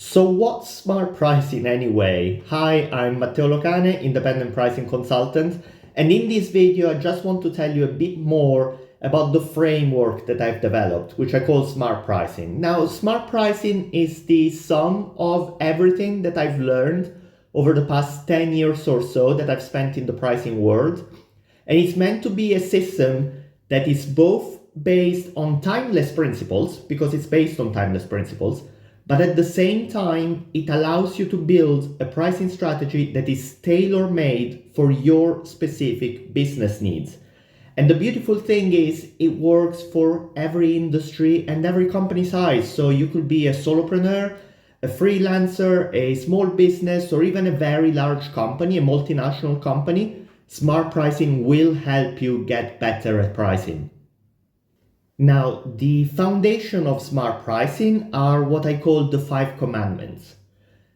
So what's smart pricing anyway? Hi, I'm Matteo Locane, independent pricing consultant, and in this video I just want to tell you a bit more about the framework that I've developed, which I call smart pricing. Now, smart pricing is the sum of everything that I've learned over the past 10 years or so that I've spent in the pricing world, and it's meant to be a system that is both based on timeless principles, because it's based on timeless principles, but at the same time, it allows you to build a pricing strategy that is tailor-made for your specific business needs. And the beautiful thing is it works for every industry and every company size. So you could be a solopreneur, a freelancer, a small business, or even a very large company, a multinational company. Smart pricing will help you get better at pricing. Now, the foundation of smart pricing are what I call the 5 commandments.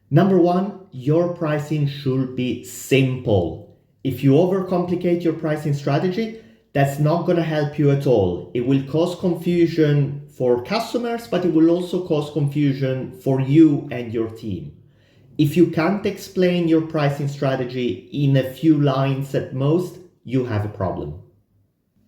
Number 1, your pricing should be simple. If you overcomplicate your pricing strategy, that's not going to help you at all. It will cause confusion for customers, but it will also cause confusion for you and your team. If you can't explain your pricing strategy in a few lines at most, you have a problem.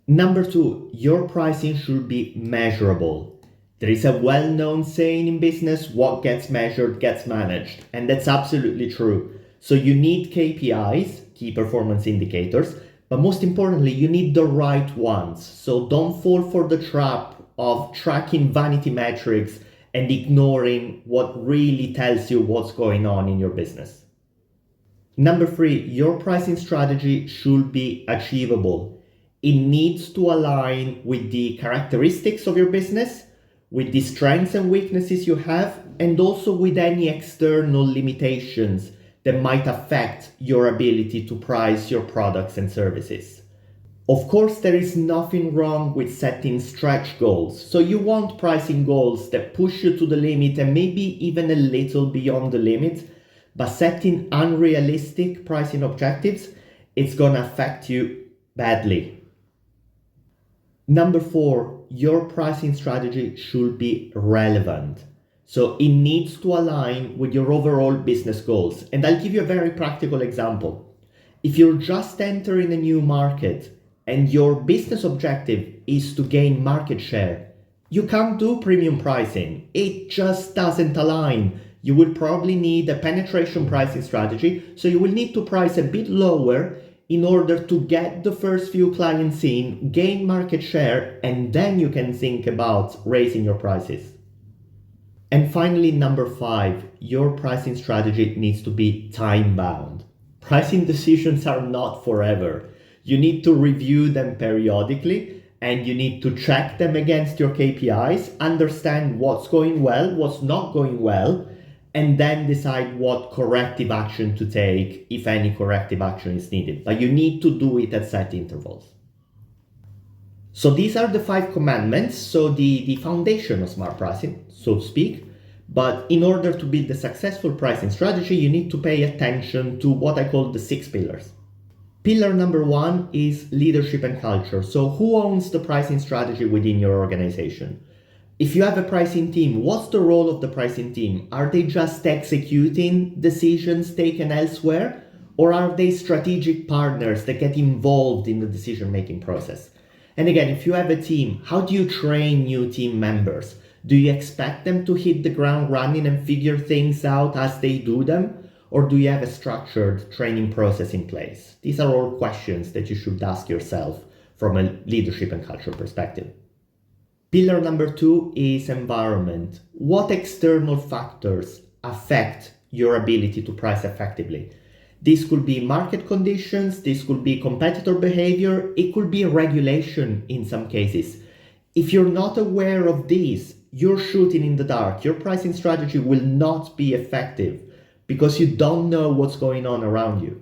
Number 2, your pricing should be measurable. There is a well-known saying in business, what gets measured gets managed, and that's absolutely true. So you need KPIs, key performance indicators, but most importantly, you need the right ones. So don't fall for the trap of tracking vanity metrics and ignoring what really tells you what's going on in your business. Number 3, your pricing strategy should be achievable. It needs to align with the characteristics of your business, with the strengths and weaknesses you have, and also with any external limitations that might affect your ability to price your products and services. Of course, there is nothing wrong with setting stretch goals. So you want pricing goals that push you to the limit and maybe even a little beyond the limit, but setting unrealistic pricing objectives, it's gonna affect you badly. Number 4, your pricing strategy should be relevant. So it needs to align with your overall business goals. And I'll give you a very practical example. If you're just entering a new market and your business objective is to gain market share, you can't do premium pricing. It just doesn't align. You will probably need a penetration pricing strategy. So you will need to price a bit lower in order to get the first few clients in, gain market share, and then you can think about raising your prices. And finally, number 5, your pricing strategy needs to be time-bound. Pricing decisions are not forever. You need to review them periodically, and you need to check them against your KPIs, understand what's going well, what's not going well, and then decide what corrective action to take, if any corrective action is needed. But you need to do it at set intervals. So these are the 5 commandments, so the foundation of smart pricing, so to speak. But in order to build a successful pricing strategy, you need to pay attention to what I call the 6 pillars. Pillar number 1 is leadership and culture. So who owns the pricing strategy within your organization? If you have a pricing team, what's the role of the pricing team? Are they just executing decisions taken elsewhere? Or are they strategic partners that get involved in the decision-making process? And again, if you have a team, how do you train new team members? Do you expect them to hit the ground running and figure things out as they do them? Or do you have a structured training process in place? These are all questions that you should ask yourself from a leadership and culture perspective. Pillar number 2 is environment. What external factors affect your ability to price effectively? This could be market conditions, this could be competitor behavior, it could be regulation in some cases. If you're not aware of these, you're shooting in the dark. Your pricing strategy will not be effective because you don't know what's going on around you.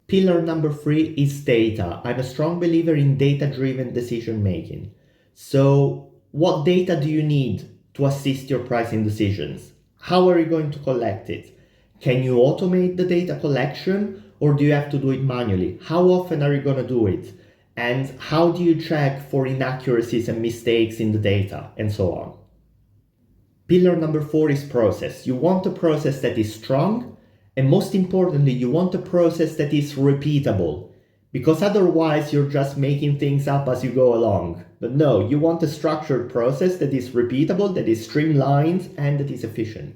Pillar number 3 is data. I'm a strong believer in data-driven decision making. So what data do you need to assist your pricing decisions? How are you going to collect it? Can you automate the data collection or do you have to do it manually? How often are you going to do it? And how do you check for inaccuracies and mistakes in the data and so on? Pillar number 4 is process. You want a process that is strong, and most importantly, you want a process that is repeatable, because otherwise you're just making things up as you go along. But no, you want a structured process that is repeatable, that is streamlined, and that is efficient.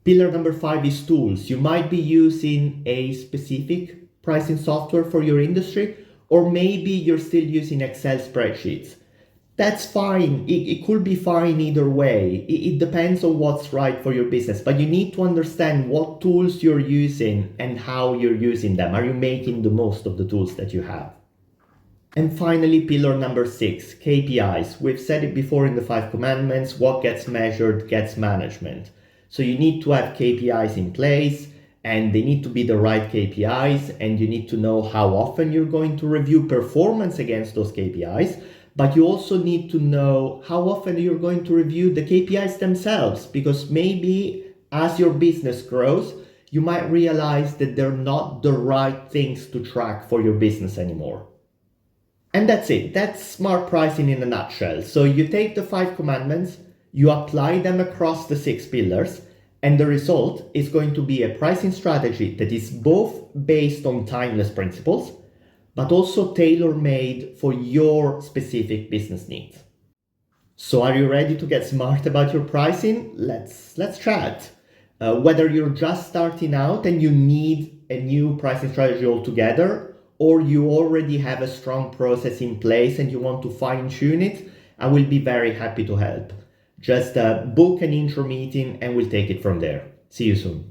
Pillar number 5 is tools. You might be using a specific pricing software for your industry, or maybe you're still using Excel spreadsheets. That's fine. It could be fine either way. It depends on what's right for your business, but you need to understand what tools you're using and how you're using them. Are you making the most of the tools that you have? And finally, pillar number 6, KPIs. We've said it before in the 5 commandments, what gets measured gets management. So you need to have KPIs in place, and they need to be the right KPIs, and you need to know how often you're going to review performance against those KPIs, but you also need to know how often you're going to review the KPIs themselves, because maybe as your business grows, you might realize that they're not the right things to track for your business anymore. And that's it. That's smart pricing in a nutshell. So you take the 5 commandments, you apply them across the 6 pillars, and the result is going to be a pricing strategy that is both based on timeless principles, but also tailor-made for your specific business needs. So are you ready to get smart about your pricing? Let's chat. Whether you're just starting out and you need a new pricing strategy altogether, or you already have a strong process in place and you want to fine-tune it, I will be very happy to help. Just book an intro meeting and we'll take it from there. See you soon.